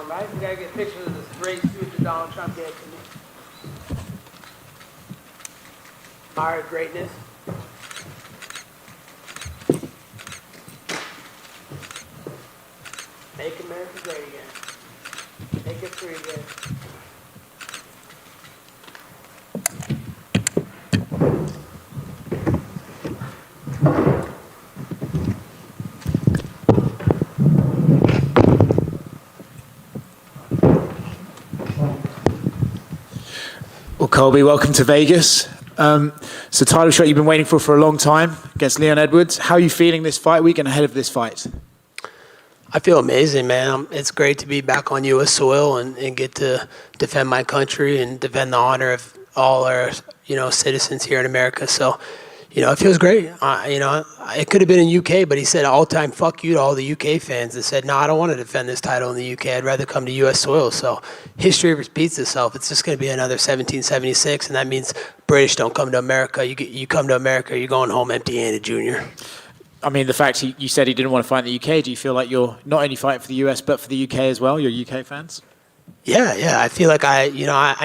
Right? We gotta get pictures of this race suit that Donald Trump gave to me. Admired greatness. Make America great again. Make it free again. Well, Colby, welcome to Vegas. It's a title shot you've been waiting for a long time against Leon Edwards. How are you feeling this fight week and ahead of this fight? I feel amazing, man. It's great to be back on U.S. soil and get to defend my country and defend the honor of all our, citizens here in America. So, it feels great. It could have been in UK, but he said all-time fuck you to all the UK fans and said, no, I don't want to defend this title in the UK. I'd rather come to U.S. soil. So history repeats itself. It's just going to be another 1776, and that means British don't come to America. You come to America, you're going home empty-handed, Junior. I mean, the fact you said he didn't want to fight in the UK, do you feel like you're not only fighting for the US, but for the UK as well? You're UK fans? Yeah. I feel like I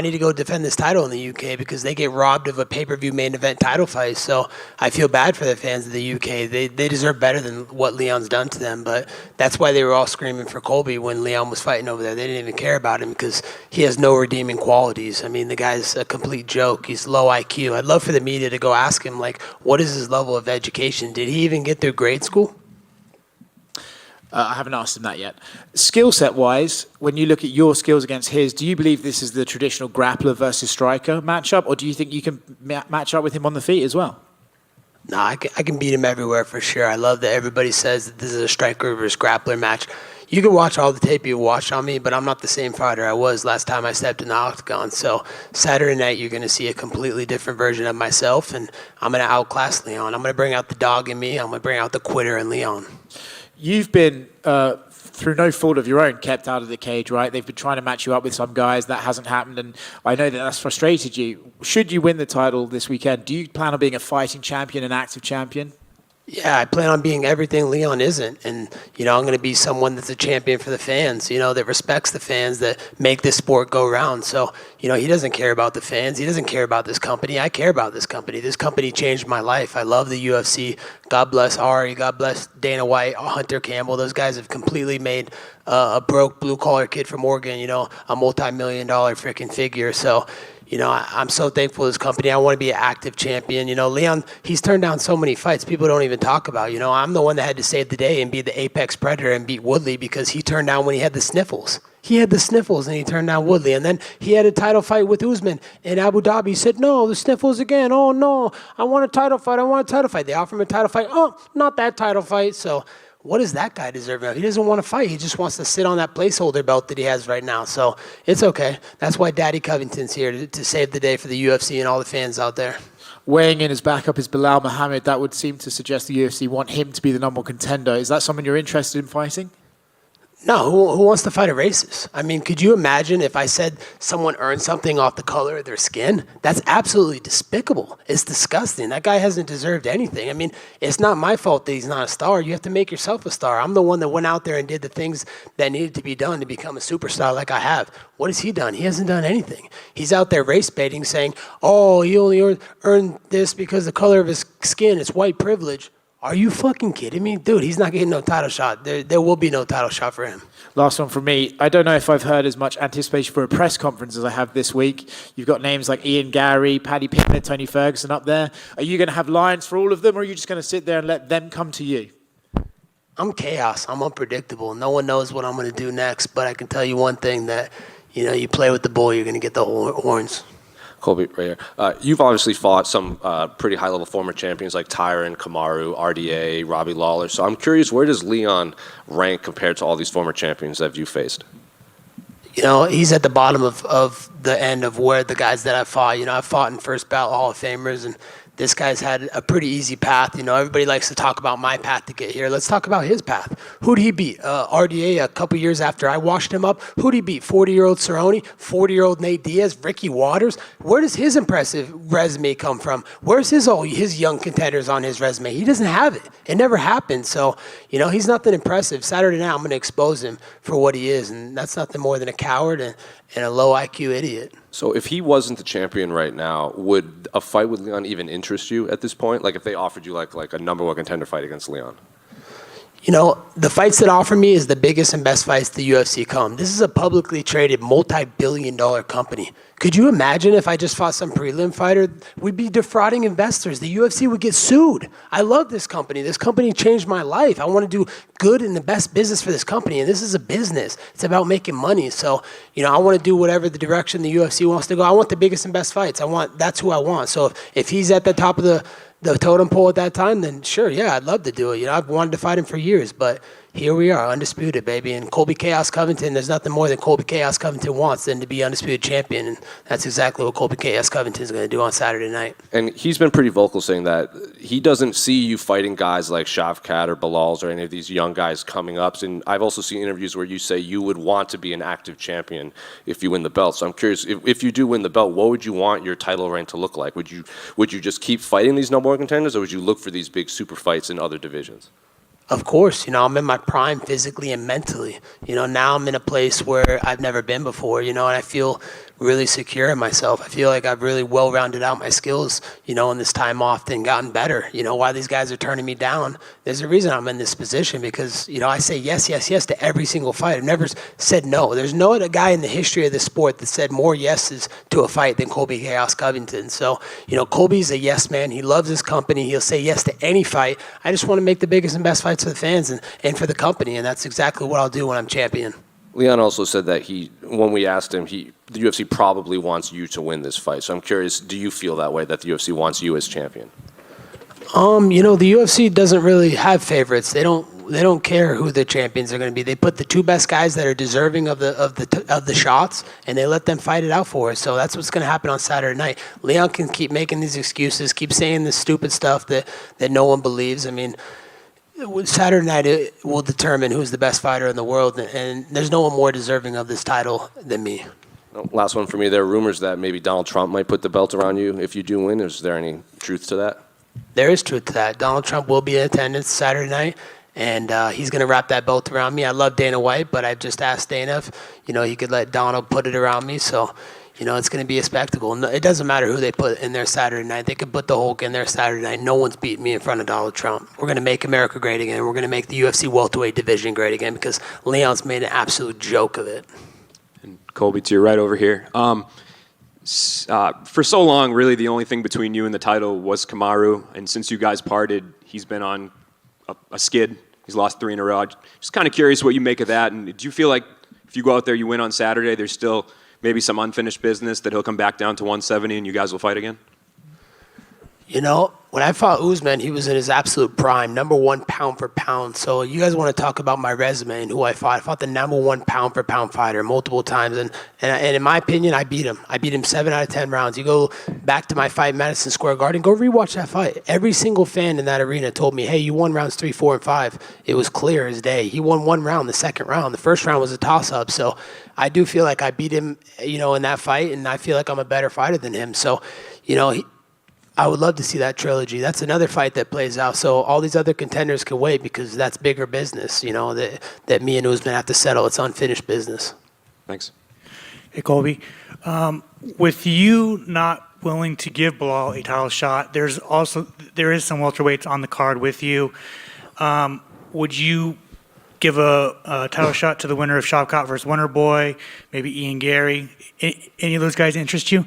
need to go defend this title in the UK because they get robbed of a pay-per-view main event title fight. So I feel bad for the fans of the UK. They deserve better than what Leon's done to them. But that's why they were all screaming for Colby when Leon was fighting over there. They didn't even care about him because he has no redeeming qualities. I mean, the guy's a complete joke. He's low IQ. I'd love for the media to go ask him, what is his level of education? Did he even get through grade school? I haven't asked him that yet. Skill set wise, when you look at your skills against his, do you believe this is the traditional grappler versus striker matchup, or do you think you can match up with him on the feet as well? No, I can beat him everywhere for sure. I love that everybody says that this is a striker versus grappler match. You can watch all the tape you watch on me, but I'm not the same fighter I was last time I stepped in the octagon. So Saturday night, you're going to see a completely different version of myself, and I'm going to outclass Leon. I'm going to bring out the dog in me. I'm going to bring out the quitter in Leon. You've been, through no fault of your own, kept out of the cage, right? They've been trying to match you up with some guys. That hasn't happened, and I know that that's frustrated you. Should you win the title this weekend, do you plan on being a fighting champion, an active champion? Yeah, I plan on being everything Leon isn't. And, I'm going to be someone that's a champion for the fans, that respects the fans, that make this sport go round. So, he doesn't care about the fans. He doesn't care about this company. I care about this company. This company changed my life. I love the UFC. God bless Ari. God bless Dana White, Hunter Campbell. Those guys have completely made a broke blue-collar kid from Oregon, a multi-million-dollar freaking figure. So, I'm so thankful for this company. I want to be an active champion. Leon, he's turned down so many fights people don't even talk about. I'm the one that had to save the day and be the apex predator and beat Woodley because he turned down when he had the sniffles. He had the sniffles and he turned down Woodley. And then he had a title fight with Usman in Abu Dhabi. He said, no, the sniffles again. Oh, no, I want a title fight. They offer him a title fight. Oh, not that title fight. So what does that guy deserve now? He doesn't want to fight. He just wants to sit on that placeholder belt that he has right now. So it's okay. That's why Daddy Covington's here to save the day for the UFC and all the fans out there. Weighing in as backup is Belal Muhammad. That would seem to suggest the UFC want him to be the number one contender. Is that someone you're interested in fighting? No, who wants to fight a racist? I mean, could you imagine if I said someone earned something off the color of their skin? That's absolutely despicable. It's disgusting. That guy hasn't deserved anything. I mean, it's not my fault that he's not a star. You have to make yourself a star. I'm the one that went out there and did the things that needed to be done to become a superstar like I have. What has he done? He hasn't done anything. He's out there race baiting saying, oh, he only earned this because the color of his skin is white privilege. Are you fucking kidding me? Dude, he's not getting no title shot. There will be no title shot for him. Last one from me. I don't know if I've heard as much anticipation for a press conference as I have this week. You've got names like Ian Gary, Paddy Pittman, Tony Ferguson up there. Are you going to have lines for all of them, or are you just going to sit there and let them come to you? I'm chaos. I'm unpredictable. No one knows what I'm going to do next, but I can tell you one thing that, you play with the bull, you're going to get the horns. Colby, right here. You've obviously fought some pretty high-level former champions like Tyron, Kamaru, RDA, Robbie Lawler. So I'm curious, where does Leon rank compared to all these former champions that you faced? He's at the bottom of the end of where the guys that I fought. I fought in first ballot Hall of Famers, and This guy's had a pretty easy path. You know, everybody likes to talk about my path to get here. Let's talk about his path. Who'd he beat? RDA a couple years after I washed him up. Who'd he beat? 40-year-old Cerrone, 40-year-old Nate Diaz, Ricky Waters. Where does his impressive resume come from? Where's his young contenders on his resume? He doesn't have it. It never happened. So, you know, he's nothing impressive. Saturday night, I'm going to expose him for what he is, and that's nothing more than a coward and a low IQ idiot. So if he wasn't the champion right now, would a fight with Leon even interest you at this point? Like if they offered you like a number one contender fight against Leon? You know, the fights that offer me is the biggest and best fights the UFC come. This is a publicly traded multi-billion-dollar company. Could you imagine if I just fought some prelim fighter? We'd be defrauding investors. The UFC would get sued. I love this company. This company changed my life. I want to do good and the best business for this company, and this is a business. It's about making money. So, you know, I want to do whatever the direction the UFC wants to go. I want the biggest and best fights. That's who I want. So if he's at the top of the totem pole at that time, then sure, yeah, I'd love to do it. You know, I've wanted to fight him for years, but here we are, undisputed, baby. And Colby Chaos Covington, there's nothing more than Colby Chaos Covington wants than to be undisputed champion, and that's exactly what Colby Chaos Covington is going to do on Saturday night. And he's been pretty vocal saying that he doesn't see you fighting guys like Shavkat or Belal's or any of these young guys coming up. And I've also seen interviews where you say you would want to be an active champion if you win the belt. So I'm curious, if you do win the belt, what would you want your title reign to look like? Would you just keep fighting these number one contenders, or would you look for these big super fights in other divisions? Of course, you know, I'm in my prime physically and mentally. You know, now I'm in a place where I've never been before, you know, and I feel really secure in myself. I feel like I've really well-rounded out my skills, you know, in this time off and gotten better. You know, why these guys are turning me down, there's a reason I'm in this position because, you know, I say yes, yes, yes to every single fight. I've never said no. There's no other guy in the history of the sport that said more yeses to a fight than Colby Chaos Covington. So, you know, Colby's a yes man. He loves his company. He'll say yes to any fight. I just want to make the biggest and best fights for the fans and for the company, and that's exactly what I'll do when I'm champion. Leon also said that when we asked him, the UFC probably wants you to win this fight. So I'm curious, do you feel that way, that the UFC wants you as champion? You know, the UFC doesn't really have favorites. They don't care who the champions are going to be. They put the two best guys that are deserving of the shots, and they let them fight it out for us. So that's what's going to happen on Saturday night. Leon can keep making these excuses, keep saying this stupid stuff that no one believes. I mean, Saturday night it will determine who's the best fighter in the world, and there's no one more deserving of this title than me. Last one for me. There are rumors that maybe Donald Trump might put the belt around you if you do win. Is there any truth to that? There is truth to that. Donald Trump will be in attendance Saturday night, and he's going to wrap that belt around me. I love Dana White, but I've just asked Dana if, you know, he could let Donald put it around me. So, you know, it's going to be a spectacle. It doesn't matter who they put in there Saturday night. They could put the Hulk in there Saturday night. No one's beating me in front of Donald Trump. We're going to make America great again. We're going to make the UFC welterweight division great again because Leon's made an absolute joke of it. And Colby, to your right over here. For so long, really the only thing between you and the title was Kamaru. And since you guys parted, he's been on a skid. He's lost 3 in a row. Just kind of curious what you make of that. And do you feel like if you go out there, you win on Saturday, there's still maybe some unfinished business that he'll come back down to 170 and you guys will fight again? You know, when I fought Usman, he was in his absolute prime, number 1 pound for pound. So you guys want to talk about my resume and who I fought. I fought the number 1 pound for pound fighter multiple times. And in my opinion, I beat him. I beat him 7 out of 10 rounds. You go back to my fight, Madison Square Garden, go rewatch that fight. Every single fan in that arena told me, hey, you won rounds 3, 4, and 5. It was clear as day. He won 1 round, the second round. The first round was a toss-up. So I do feel like I beat him, you know, in that fight, and I feel like I'm a better fighter than him. So, you know, I would love to see that trilogy. That's another fight that plays out. So all these other contenders can wait because that's bigger business, you know, that me and Usman have to settle. It's unfinished business. Thanks. Hey, Colby. With you not willing to give Belal a title shot, there is some welterweights on the card with you. Would you give a title shot to the winner of Shavkat versus Wonderboy, maybe Ian Gary? Any of those guys interest you?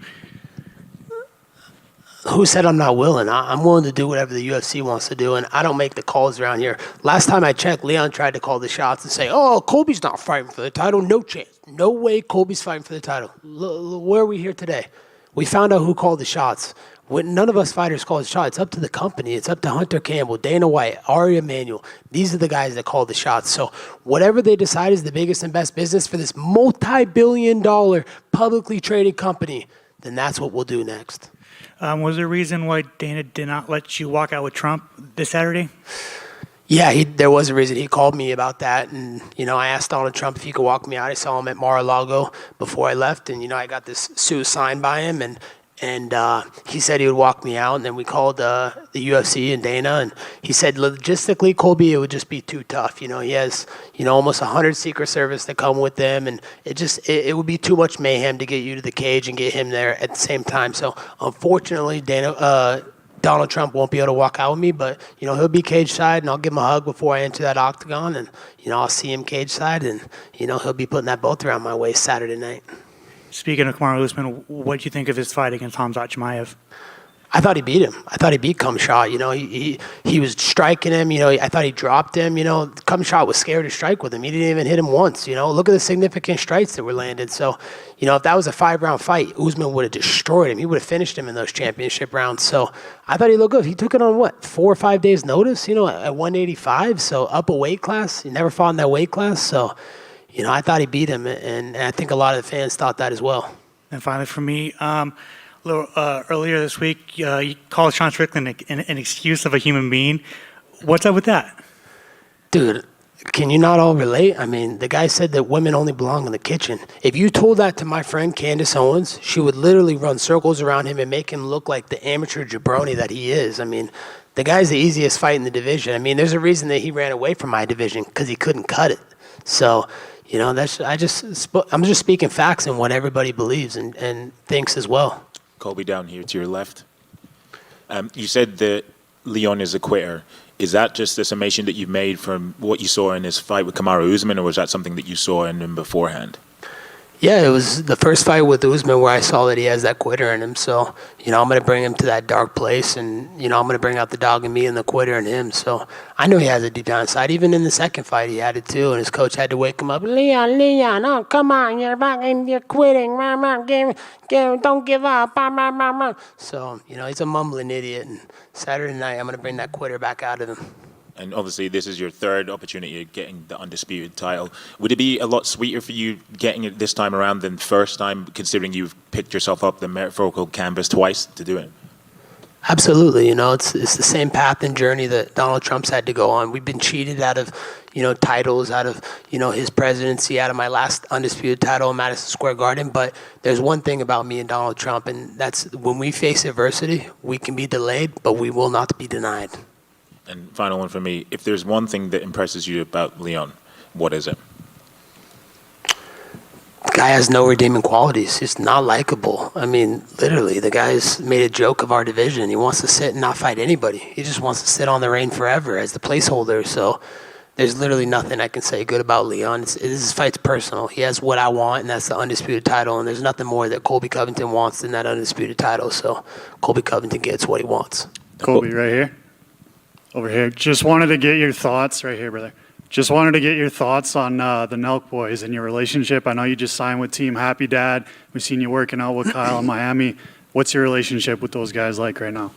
Who said I'm not willing? I'm willing to do whatever the UFC wants to do, and I don't make the calls around here. Last time I checked, Leon tried to call the shots and say, oh, Colby's not fighting for the title. No chance. No way Colby's fighting for the title. Where are we here today? We found out who called the shots. None of us fighters call the shots. It's up to the company. It's up to Hunter Campbell, Dana White, Ari Emanuel. These are the guys that call the shots. So whatever they decide is the biggest and best business for this multi-billion-dollar publicly traded company, then that's what we'll do next. Was there a reason why Dana did not let you walk out with Trump this Saturday? Yeah, there was a reason. He called me about that, and I asked Donald Trump if he could walk me out. I saw him at Mar-a-Lago before I left, and I got this suit signed by him, and he said he would walk me out. And then we called the UFC and Dana, and he said logistically, Colby, it would just be too tough. He has almost 100 Secret Service that come with them, and it would be too much mayhem to get you to the cage and get him there at the same time. So unfortunately, Donald Trump won't be able to walk out with me, but he'll be cage side, and I'll give him a hug before I enter that octagon, and I'll see him cage side, and he'll be putting that belt around my waist Saturday night. Speaking of Kamaru Usman, what do you think of his fight against Khamzat Chimaev? I thought he beat him. I thought he beat Khamzat. He was striking him. I thought he dropped him. Khamzat was scared to strike with him. He didn't even hit him once. Look at the significant strikes that were landed. So, if that was a 5-round fight, Usman would have destroyed him. He would have finished him in those championship rounds. So, I thought he looked good. He took it on 4 or 5 days' notice. At 185. So up a weight class. He never fought in that weight class. So, I thought he beat him, and I think a lot of the fans thought that as well. And finally, for me. Earlier this week, you called Sean Strickland an excuse of a human being. What's up with that? Dude, can you not all relate? I mean, the guy said that women only belong in the kitchen. If you told that to my friend Candace Owens, she would literally run circles around him and make him look like the amateur jabroni that he is. I mean, the guy's the easiest fight in the division. I mean, there's a reason that he ran away from my division, because he couldn't cut it. So, I'm just speaking facts and what everybody believes and thinks as well. Colby, down here to your left. You said that Leon is a quitter. Is that just the summation that you've made from what you saw in his fight with Kamaru Usman, or was that something that you saw in him beforehand? Yeah, it was the first fight with Usman where I saw that he has that quitter in him. So, I'm going to bring him to that dark place, and, I'm going to bring out the dog in me and the quitter in him. So, I know he has a deep down side. Even in the second fight, he had it too, and his coach had to wake him up. Leon, oh, come on, you're quitting. Don't give up. So, he's a mumbling idiot, and Saturday night, I'm going to bring that quitter back out of him. And obviously, this is your third opportunity of getting the undisputed title. Would it be a lot sweeter for you getting it this time around than first time, considering you've picked yourself up the metaphorical canvas twice to do it? Absolutely. It's the same path and journey that Donald Trump's had to go on. We've been cheated out of, titles, out of, his presidency, out of my last undisputed title in Madison Square Garden. But there's one thing about me and Donald Trump, and that's when we face adversity, we can be delayed, but we will not be denied. And final one for me, if there's one thing that impresses you about Leon, what is it? The guy has no redeeming qualities. He's not likable. I mean, literally, the guy's made a joke of our division. He wants to sit and not fight anybody. He just wants to sit on the reign forever as the placeholder. So there's literally nothing I can say good about Leon. This fight's personal. He has what I want, and that's the undisputed title. And there's nothing more that Colby Covington wants than that undisputed title. So Colby Covington gets what he wants. Colby, right here. Over here. Just wanted to get your thoughts, right here, brother. Just wanted to get your thoughts on the Nelk boys and your relationship. I know you just signed with Team Happy Dad. We've seen you working out with Kyle in Miami. What's your relationship with those guys like right now?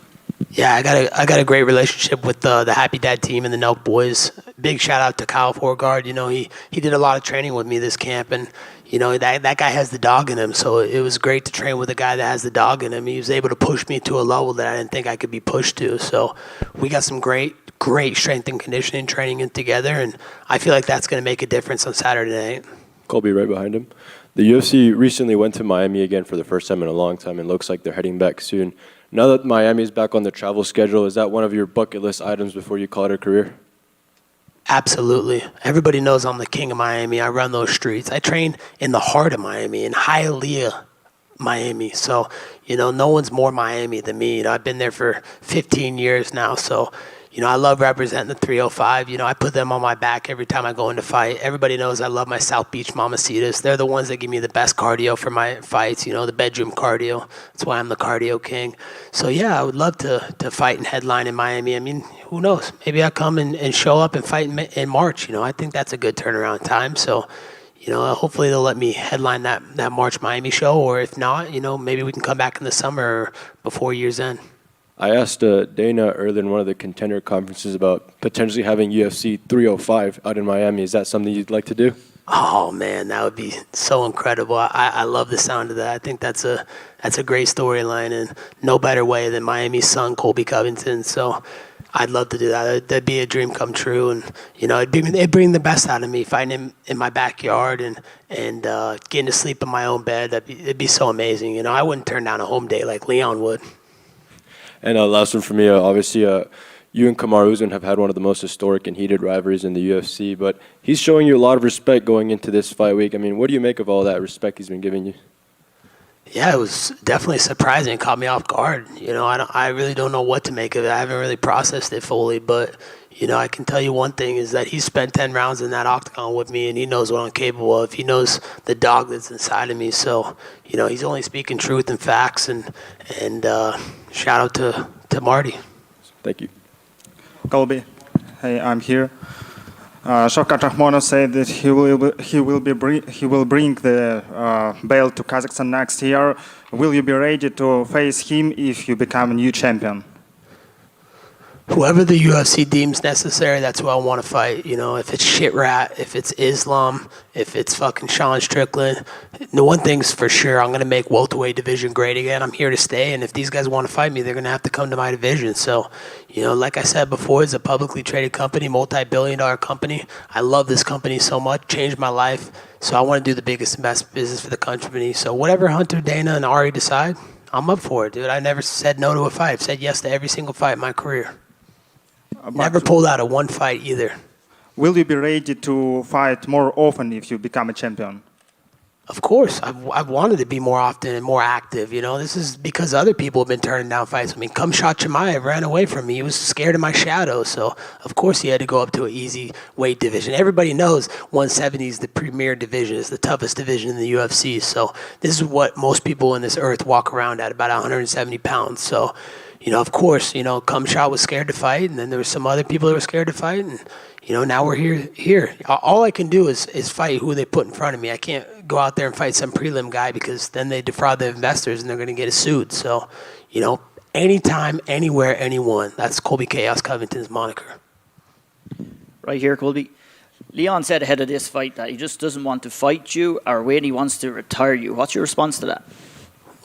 Yeah, I got a great relationship with the Happy Dad team and the Nelk boys. Big shout out to Kyle Forgard. He did a lot of training with me this camp, and that guy has the dog in him. So it was great to train with a guy that has the dog in him. He was able to push me to a level that I didn't think I could be pushed to. So we got some great strength and conditioning training in together, and I feel like that's going to make a difference on Saturday night. Colby right behind him. The UFC recently went to Miami again for the first time in a long time, and looks like they're heading back soon. Now that Miami is back on the travel schedule, is that one of your bucket list items before you call it a career? Absolutely. Everybody knows I'm the king of Miami. I run those streets. I train in the heart of Miami, in Hialeah, Miami. So, no one's more Miami than me. I've been there for 15 years now. So, I love representing the 305. I put them on my back every time I go into fight. Everybody knows I love my South Beach Mamacitas. They're the ones that give me the best cardio for my fights, the bedroom cardio. That's why I'm the cardio king. So, yeah, I would love to fight and headline in Miami. I mean, who knows? Maybe I'll come and show up and fight in March. I think that's a good turnaround time. So, hopefully they'll let me headline that March Miami show. Or if not, maybe we can come back in the summer or before year's end. I asked Dana earlier in one of the contender conferences about potentially having UFC 305 out in Miami. Is that something you'd like to do? Oh man, that would be so incredible. I love the sound of that. I think that's a great storyline, and no better way than Miami's son, Colby Covington. So I'd love to do that. That'd be a dream come true, and it'd bring the best out of me fighting him in my backyard and getting to sleep in my own bed. It'd be so amazing. I wouldn't turn down a home day like Leon would. And last one for me, obviously, you and Kamaru Usman have had one of the most historic and heated rivalries in the UFC, but he's showing you a lot of respect going into this fight week. I mean, what do you make of all that respect he's been giving you? Yeah, it was definitely surprising. It caught me off guard. I really don't know what to make of it. I haven't really processed it fully, but I can tell you one thing is that he spent 10 rounds in that octagon with me, and he knows what I'm capable of. He knows the dog that's inside of me. So, he's only speaking truth and facts, and shout out to Marty. Thank you. Colby, hey, I'm here. Shavkat Rakhmonov said that he will bring the belt to Kazakhstan next year. Will you be ready to face him if you become a new champion? Whoever the UFC deems necessary, that's who I want to fight. If it's Shit Rat, if it's Islam, if it's fucking Sean Strickland. The one thing's for sure, I'm going to make welterweight division great again. I'm here to stay, and if these guys want to fight me, they're going to have to come to my division. So, like I said before, it's a publicly traded company, multi-billion-dollar company. I love this company so much, changed my life. So I want to do the biggest and best business for the company. So whatever Hunter, Dana, and Ari decide, I'm up for it, dude. I never said no to a fight. I've said yes to every single fight in my career. Never pulled out of one fight either. Will you be ready to fight more often if you become a champion? Of course. I've wanted to be more often and more active. This is because other people have been turning down fights. Khamzat Chimaev ran away from me. He was scared of my shadow. So, of course, he had to go up to an easy weight division. Everybody knows 170 is the premier division. It's the toughest division in the UFC. So, this is what most people on this earth walk around at, about 170 pounds. So, of course, Khamzat was scared to fight, and then there were some other people that were scared to fight, and, now we're here. All I can do is fight who they put in front of me. I can't go out there and fight some prelim guy because then they defraud the investors and they're going to get sued. So, anytime, anywhere, anyone. That's Colby Chaos Covington's moniker. Right here, Colby. Leon said ahead of this fight that he just doesn't want to fight you or when he wants to retire you. What's your response to that?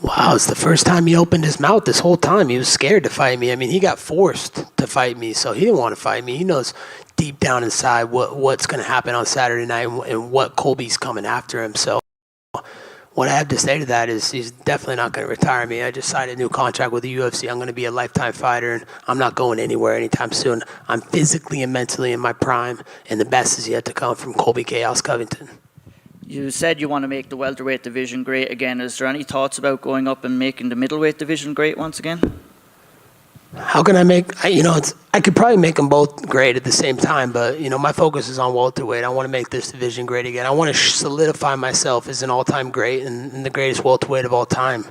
Wow, it's the first time he opened his mouth this whole time. He was scared to fight me. He got forced to fight me, so he didn't want to fight me. He knows deep down inside what's going to happen on Saturday night and what Colby's coming after him. So what I have to say to that is he's definitely not going to retire me. I just signed a new contract with the UFC. I'm going to be a lifetime fighter, and I'm not going anywhere anytime soon. I'm physically and mentally in my prime, and the best is yet to come from Colby Chaos Covington. You said you want to make the welterweight division great again. Is there any thoughts about going up and making the middleweight division great once again? How can I I could probably make them both great at the same time, but, my focus is on welterweight. I want to make this division great again. I want to solidify myself as an all-time great and the greatest welterweight of all time,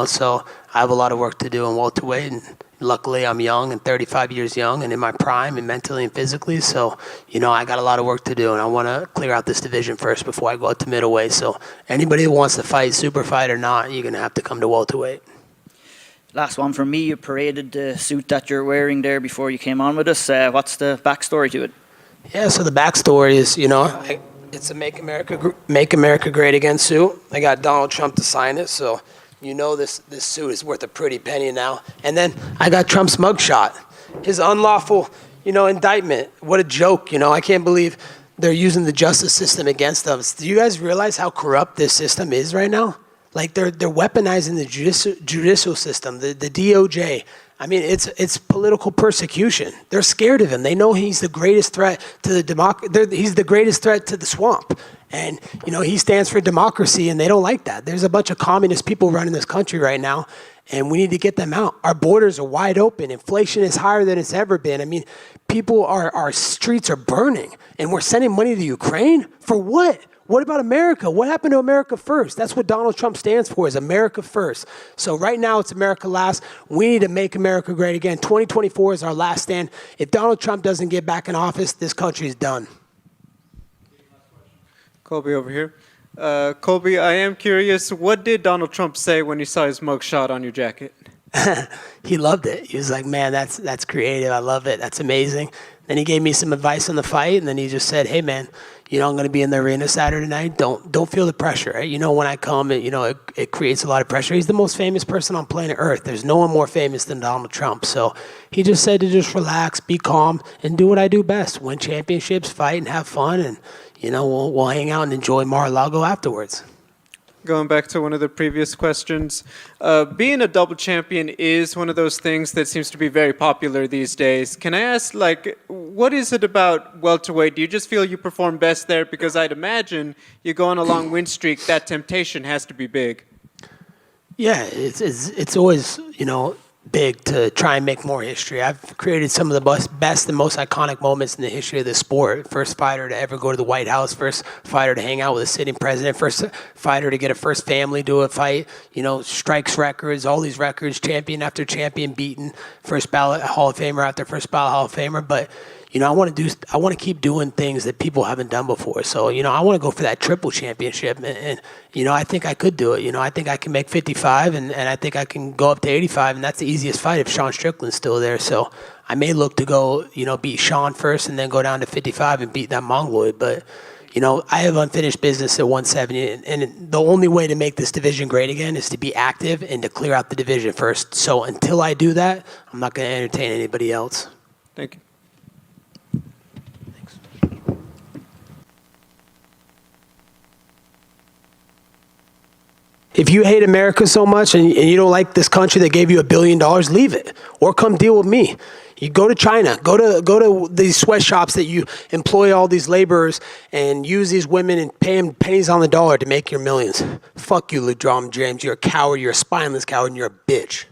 so I have a lot of work to do in welterweight, and luckily I'm young and 35 years young and in my prime and mentally and physically, so, I got a lot of work to do, and I want to clear out this division first before I go up to middleweight. So anybody who wants to fight, super fight or not, you're going to have to come to welterweight. Last one from me. You paraded the suit that you're wearing there before you came on with us. What's the backstory to it? Yeah, so the backstory is, it's a Make America Great Again suit. I got Donald Trump to sign it, so this suit is worth a pretty penny now. And then I got Trump's mugshot, his unlawful, indictment. What a joke, I can't believe they're using the justice system against us. Do you guys realize how corrupt this system is right now? Like they're weaponizing the judicial system, the DOJ. It's political persecution. They're scared of him. They know he's the greatest threat to the he's the greatest threat to the swamp. And, he stands for democracy, and they don't like that. There's a bunch of communist people running this country right now, and we need to get them out. Our borders are wide open. Inflation is higher than it's ever been. Our streets are burning, and we're sending money to Ukraine? For what? What about America? What happened to America first? That's what Donald Trump stands for, is America first. So right now it's America last. We need to make America great again. 2024 is our last stand. If Donald Trump doesn't get back in office, this country is done. Colby over here. Colby, I am curious, what did Donald Trump say when he saw his mugshot on your jacket? He loved it. He was like, man, that's creative. I love it. That's amazing. Then he gave me some advice on the fight, and then he just said, "Hey, man, I'm going to be in the arena Saturday night. Don't feel the pressure. Right? When I come, it creates a lot of pressure. He's the most famous person on planet Earth. There's no one more famous than Donald Trump. So he just said to just relax, be calm, and do what I do best: win championships, fight, and have fun. And we'll hang out and enjoy Mar-a-Lago afterwards." Going back to one of the previous questions, being a double champion is one of those things that seems to be very popular these days. Can I ask, what is it about welterweight? Do you just feel you perform best there? Because I'd imagine you go on a long win streak, that temptation has to be big. Yeah, it's always, big to try and make more history. I've created some of the best and most iconic moments in the history of the sport. First fighter to ever go to the White House, first fighter to hang out with a sitting president, first fighter to get a first family to a fight, strikes records, all these records, champion after champion beaten, first ballot Hall of Famer after first ballot Hall of Famer. But I want to keep doing things that people haven't done before. So, I want to go for that triple championship. And I think I could do it. I think I can make 55 and I think I can go up to 85. And that's the easiest fight if Sean Strickland's still there. So I may look to go, beat Sean first and then go down to 55 and beat that Mongoloid. But, I have unfinished business at 170. And the only way to make this division great again is to be active and to clear out the division first. So until I do that, I'm not going to entertain anybody else. Thank you. If you hate America so much and you don't like this country that gave you $1 billion, leave it or come deal with me. You go to China, go to these sweatshops that you employ all these laborers and use these women and pay them pennies on the dollar to make your millions. Fuck you, LeBron James. You're a coward. You're a spineless coward, and you're a bitch.